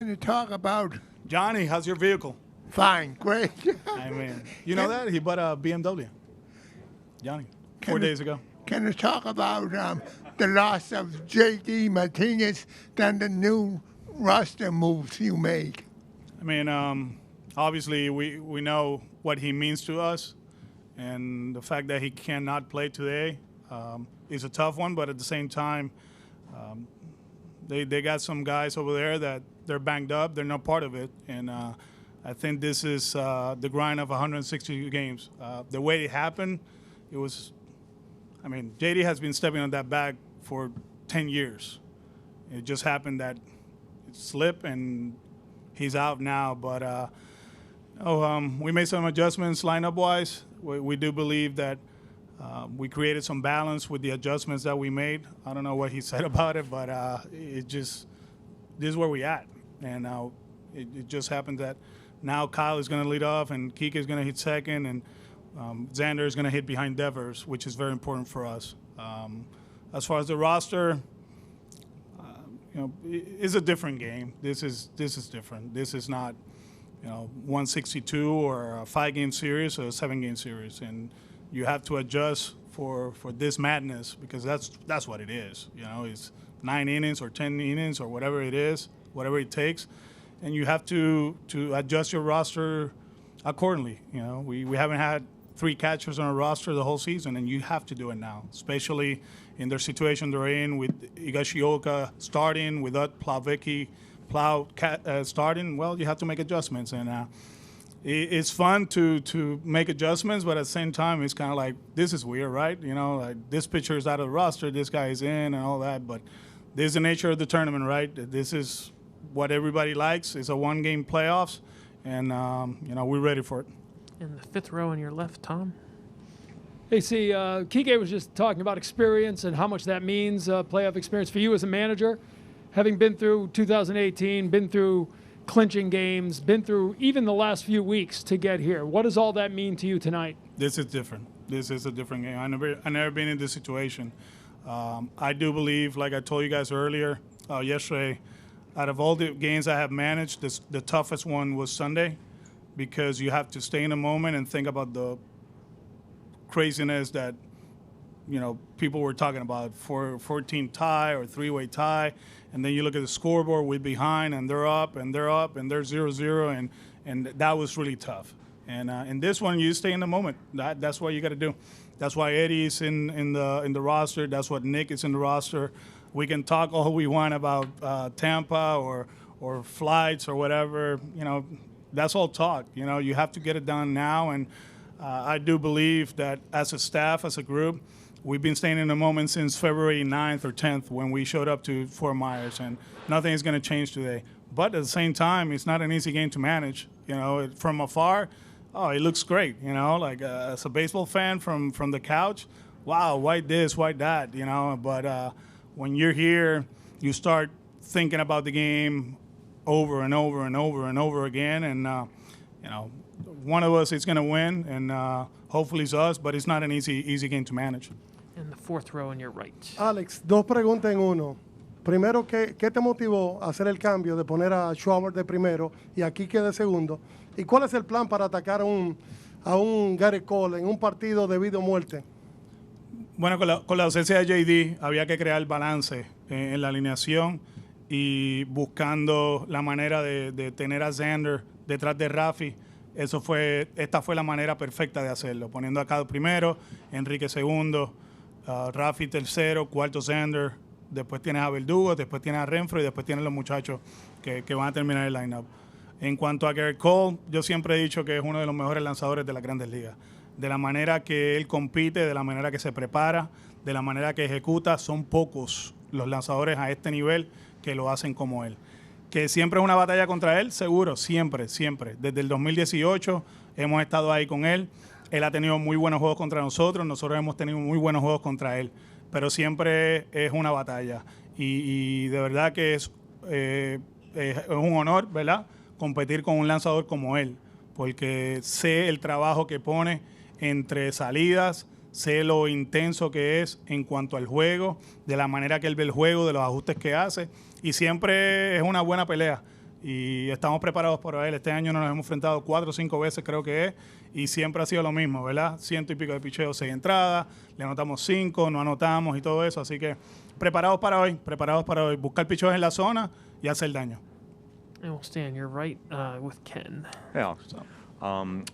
To talk about Johnny, how's your vehicle? fine, great. I mean, you know that? He bought a BMW. Johnny, 4 days ago. Can you talk about the loss of J.D. Martinez and the new roster moves you made? I mean, obviously, we know what he means to us, and the fact that he cannot play today is a tough one, but at the same time, they got some guys over there that they're banged up. They're not part of it. And I think this is the grind of 162 games. The way it happened, it was, I mean, JD has been stepping on that bag for 10 years. It just happened that it slipped and he's out now. But we made some adjustments lineup-wise. We do believe that we created some balance with the adjustments that we made. I don't know what he said about it, but this is where we at. And it just happened that now Kyle is going to lead off and Kike is going to hit second, and Xander is going to hit behind Devers, which is very important for us. As far as the roster, it's a different game. This is different. This is not 162 or a 5-game series or a 7-game series, and you have to adjust for this madness, because that's what it is. It's 9 innings or 10 innings or whatever it is, whatever it takes, and you have to adjust your roster accordingly. We haven't had 3 catchers on our roster the whole season, and you have to do it now, especially in their situation they're in with Higashioka starting, without Plow starting. Well, you have to make adjustments, and it's fun to make adjustments, but at the same time, it's kind of like, this is weird, right? Like this pitcher is out of the roster, this guy is in, and all that. But this is the nature of the tournament, right? This is what everybody likes. It's a 1-game playoffs, and we're ready for it. In the 5th row on your left, Tom. Hey, see, Kike was just talking about experience and how much that means, playoff experience for you as a manager, having been through 2018, been through clinching games, been through even the last few weeks to get here. What does all that mean to you tonight? This is different. This is a different game. I never been in this situation. I do believe, like I told you guys earlier, yesterday, out of all the games I have managed, the toughest one was Sunday, because you have to stay in the moment and think about the craziness that people were talking about, 14 tie or 3-way tie, and then you look at the scoreboard, we're behind, and they're up, and they're 0-0, and that was really tough. And in this one, you stay in the moment. That's what you got to do. That's why Eddie's in the roster. That's what Nick is in the roster. We can talk all we want about Tampa or flights or whatever. That's all talk. You have to get it done now, and I do believe that as a staff, as a group, we've been staying in the moment since February 9th or 10th when we showed up to Fort Myers, and nothing is going to change today. But at the same time, it's not an easy game to manage. From afar, it looks great. Like as a baseball fan from the couch, wow, why this, why that, But when you're here, you start thinking about the game over and over and over and over again, and one of us is going to win, and hopefully it's us, but it's not an easy game to manage. In the 4th row on your right. Alex, 2 preguntas en uno. Primero, ¿qué te motivó a hacer el cambio de poner a Schwarber de primero y a Kike de segundo? ¿Y cuál es el plan para atacar a un Gary Cole en un partido de vida o muerte? Bueno, con la ausencia de JD había que crear balance en la alineación y buscando la manera de tener a Xander detrás de Rafi. Esta fue la manera perfecta de hacerlo, poniendo a Kyle primero, Enrique segundo, Rafi tercero, cuarto Xander, después tienes a Verdugo, después tienes a Renfroe y después tienes los muchachos que van a terminar el lineup. En cuanto a Garrett Cole, yo siempre he dicho que es uno de los mejores lanzadores de las Grandes Ligas. De la manera que él compite, de la manera que se prepara, de la manera que ejecuta, son pocos los lanzadores a este nivel que lo hacen como él. Que siempre es una batalla contra él, seguro, siempre. Desde el 2018 hemos estado ahí con él. Él ha tenido muy buenos juegos contra nosotros hemos tenido muy buenos juegos contra él. Pero siempre es una batalla. Y de verdad que es un honor, ¿verdad?, competir con un lanzador como él. Porque sé el trabajo que pone entre salidas, sé lo intenso que es en cuanto al juego, de la manera que él ve el juego, de los ajustes que hace. Y siempre es una buena pelea. y estamos preparados para él. Este año nos hemos enfrentado 4 o 5 veces, creo que es, y siempre ha sido lo mismo, ¿verdad? 100 y pico de picheo, 6 entradas, le anotamos 5, no anotamos y todo eso, así que preparados para hoy, buscar picheos en la zona y hacer daño. And we'll stay on your right with Ken. Hey, Alex.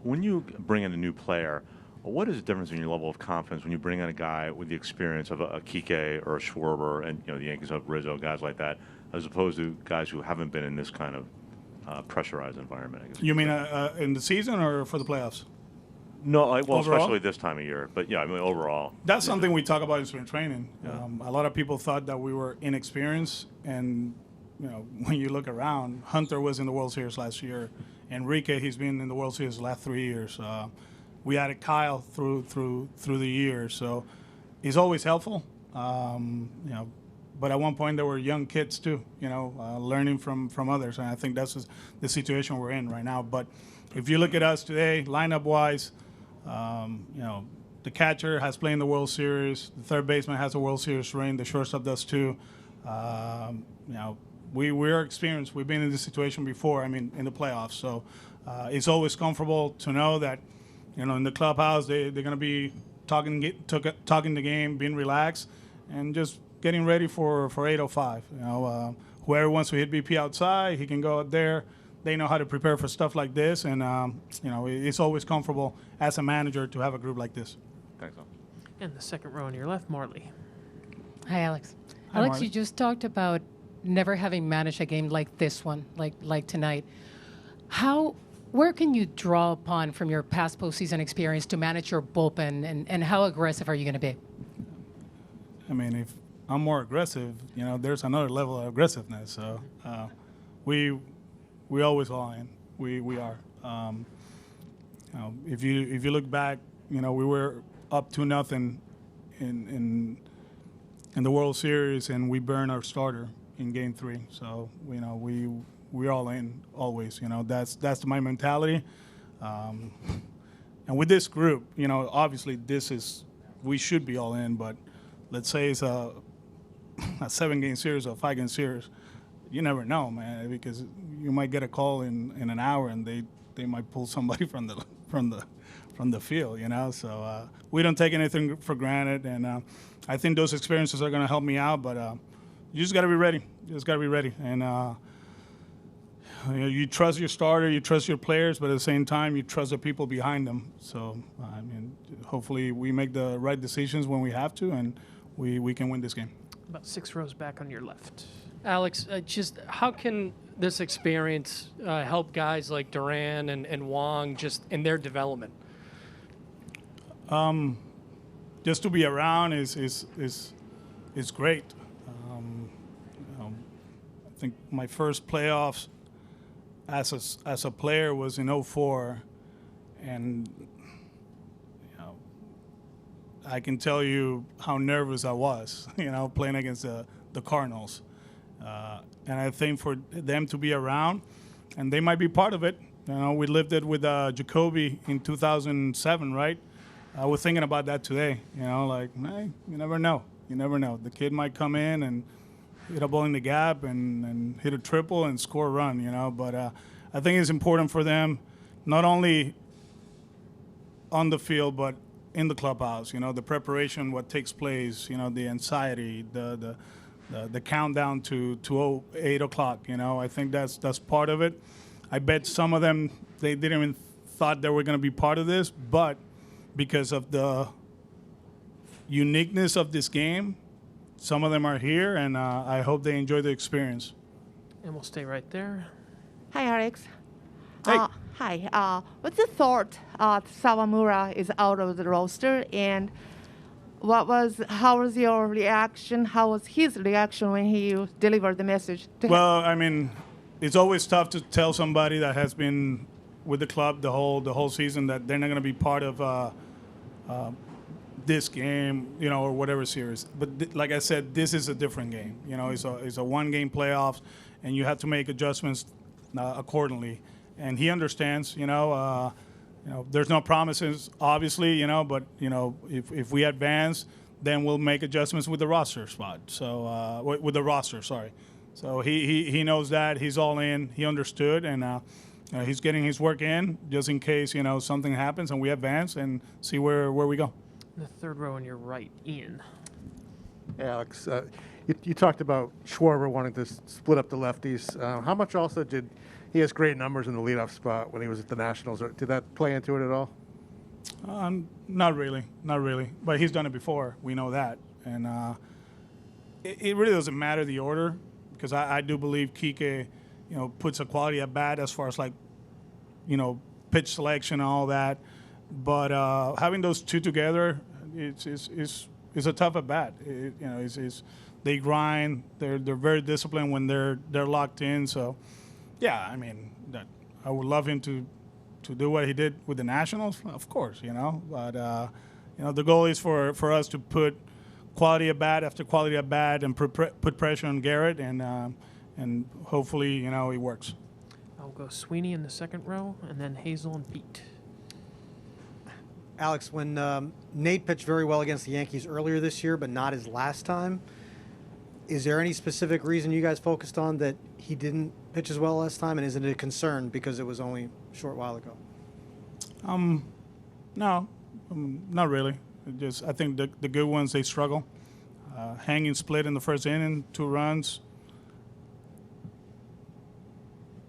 When you bring in a new player, what is the difference in your level of confidence when you bring in a guy with the experience of a Kike or a Schwarber and the Yankees have Rizzo, guys like that, as opposed to guys who haven't been in this kind of pressurized environment? I guess You mean in the season or for the playoffs? No, well, overall? especially this time of year. But yeah, I mean overall. That's something we talk about in spring training. A lot of people thought that we were inexperienced, and when you look around, Hunter was in the World Series last year. Enrique, he's been in the World Series the last 3 years. We added Kyle through the years, so he's always helpful. But at one point there were young kids too, learning from others, and I think that's the situation we're in right now. But if you look at us today, lineup-wise, the catcher has played in the World Series, the third baseman has a World Series ring, the shortstop does too. We're experienced. We've been in this situation before. I mean, in the playoffs. So it's always comfortable to know that, in the clubhouse they're going to be talking the game, being relaxed, and just getting ready for 8:05. Whoever wants to hit BP outside, he can go out there. They know how to prepare for stuff like this, and it's always comfortable as a manager to have a group like this. Thanks, Al. And the second row on your left, Marley. Hi, Alex. Hi, Alex, Marley. you just talked about never having managed a game like this one, like tonight. Where can you draw upon from your past postseason experience to manage your bullpen, and how aggressive are you going to be? I mean, if I'm more aggressive, there's another level of aggressiveness. So we always all in. We are. If you look back, we were up 2-0 in the World Series, and we burned our starter in Game 3. So we're all in always. That's my mentality. And with this group, obviously we should be all in. But let's say it's a 7-game series or a 5-game series. You never know, man, because you might get a call in an hour and they might pull somebody from the field. So we don't take anything for granted, and I think those experiences are going to help me out. But you just got to be ready. And you trust your starter, you trust your players, but at the same time, you trust the people behind them. So I mean, hopefully we make the right decisions when we have to, and we can win this game. About 6 rows back on your left. Alex, just how can this experience help guys like Duran and Wong just in their development? Just to be around is great. I think my first playoffs as a player was in 2004, and I can tell you how nervous I was, playing against the Cardinals. And I think for them to be around, and they might be part of it. We lived it with Jacoby in 2007, right? I was thinking about that today. Hey, you never know. You never know. The kid might come in and hit a ball in the gap and hit a triple and score a run. But I think it's important for them, not only on the field, but in the clubhouse. The preparation, what takes place. The anxiety, the countdown to 8 o'clock. I think that's part of it. I bet some of them, they didn't even thought they were going to be part of this, but because of the uniqueness of this game, some of them are here, and I hope they enjoy the experience. And we'll stay right there. Hi, Alex. Hey. Hi. What's the thought Sawamura is out of the roster, and how was your reaction? How was his reaction when he delivered the message to him? Well, I mean, it's always tough to tell somebody that has been with the club the whole season that they're not going to be part of this game, or whatever series. But like I said, this is a different game. It's a 1-game playoffs, and you have to make adjustments accordingly. And he understands. There's no promises, obviously. But if we advance, then we'll make adjustments with the roster spot. So with the roster, sorry. So he knows that. He's all in. He understood, and he's getting his work in just in case, something happens and we advance and see where we go. The third row on your right, Ian. Hey, Alex, you talked about Schwarber wanting to split up the lefties. How much also did he has great numbers in the leadoff spot when he was at the Nationals? Or did that play into it at all? Not really. But he's done it before. We know that. And it really doesn't matter the order because I do believe Kike, puts a quality at bat as far as pitch selection and all that. But having those two together, it's a tough at bat. They grind. They're very disciplined when they're locked in. So, yeah, I mean, I would love him to do what he did with the Nationals, of course, But the goal is for us to put quality at bat after quality at bat and put pressure on Garrett, and hopefully, it works. I'll go Sweeney in the second row, and then Hazel and Pete. Alex, when Nate pitched very well against the Yankees earlier this year, but not his last time, is there any specific reason you guys focused on that he didn't pitch as well last time, and is it a concern because it was only a short while ago? No, not really. I think the good ones, they struggle. Hanging split in the first inning, 2 runs.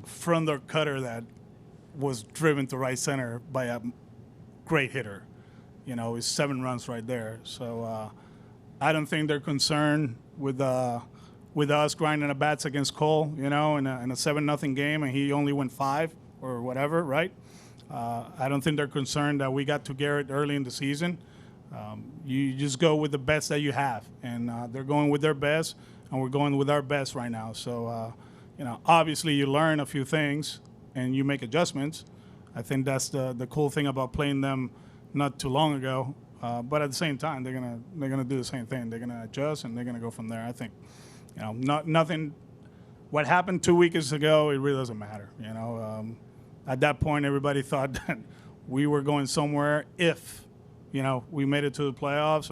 From their cutter that was driven to right center by a great hitter. It's 7 runs right there. So I don't think they're concerned with us grinding the bats against Cole, in a 7-0 game, and he only went 5 or whatever, right? I don't think they're concerned that we got to Garrett early in the season. You just go with the best that you have, and they're going with their best, and we're going with our best right now. So, obviously you learn a few things and you make adjustments. I think that's the cool thing about playing them not too long ago. But at the same time, they're gonna do the same thing. They're gonna adjust and they're gonna go from there. I think, nothing. What happened 2 weeks ago, it really doesn't matter. At that point, everybody thought that we were going somewhere if, we made it to the playoffs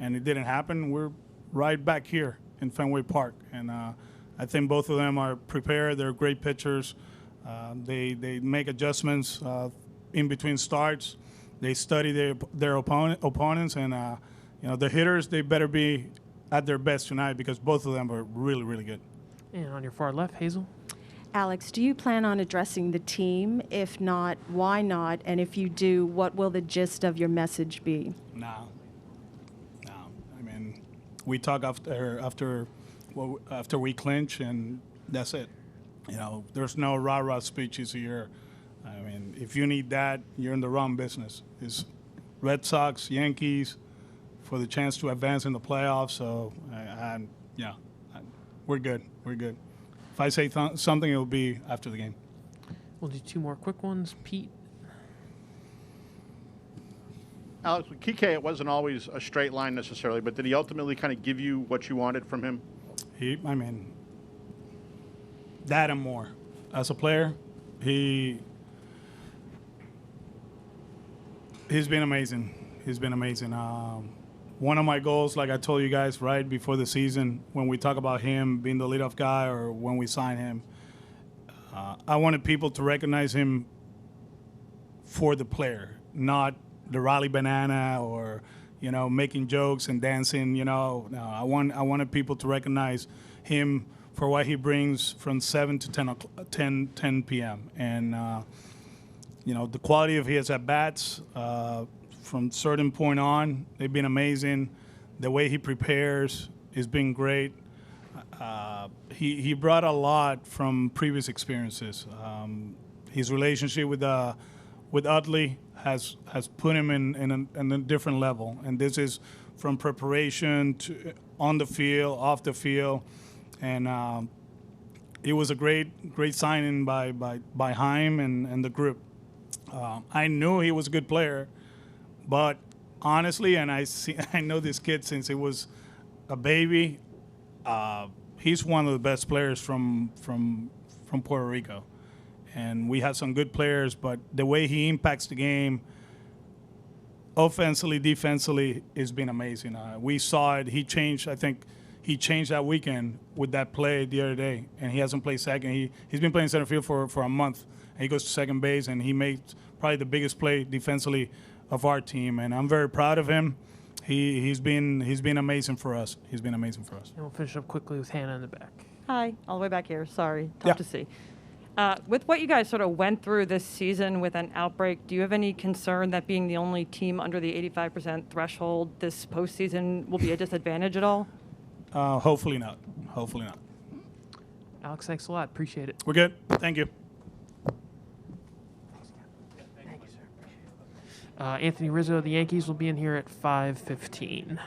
and it didn't happen. We're right back here in Fenway Park, and I think both of them are prepared. They're great pitchers. They make adjustments in between starts. They study their opponents, and the hitters, they better be at their best tonight because both of them are really, really good. And on your far left, Hazel. Alex, do you plan on addressing the team? If not, why not? And if you do, what will the gist of your message be? No. I mean, we talk after we clinch, and that's it. There's no rah-rah speeches here. I mean, if you need that, you're in the wrong business. It's Red Sox, Yankees, for the chance to advance in the playoffs. So, we're good. We're good. If I say something, it will be after the game. We'll do 2 more quick ones. Pete. Alex, with Kike, it wasn't always a straight line necessarily, but did he ultimately kind of give you what you wanted from him? That and more. As a player, he's been amazing. One of my goals, like I told you guys right before the season, when we talk about him being the leadoff guy or when we sign him, I wanted people to recognize him for the player, not the rally banana or, making jokes and dancing. No, I wanted people to recognize him for what he brings from 7 to 10 p.m. And, the quality of his at-bats, from certain point on, they've been amazing. The way he prepares has been great. He brought a lot from previous experiences. His relationship with Utley has put him in a different level, and this is from preparation to on the field, off the field, and it was a great signing by Chaim and the group. I knew he was a good player. But honestly, and I know this kid since he was a baby. He's one of the best players from Puerto Rico, and we have some good players. But the way he impacts the game, offensively, defensively, has been amazing. We saw it. He he changed that weekend with that play the other day, and he hasn't played second. He's been playing center field for a month, and he goes to second base, and he made probably the biggest play defensively of our team, and I'm very proud of him. He's been amazing for us. He's been amazing for us. And we'll finish up quickly with Hannah in the back. Hi, all the way back here. Sorry, tough Yeah. to see. With what you guys sort of went through this season with an outbreak, do you have any concern that being the only team under the 85% threshold this postseason will be a disadvantage at all? Hopefully not. Hopefully not. Alex, thanks a lot. Appreciate it. We're good. Thank you. Anthony Rizzo of the Yankees will be in here at 5:15.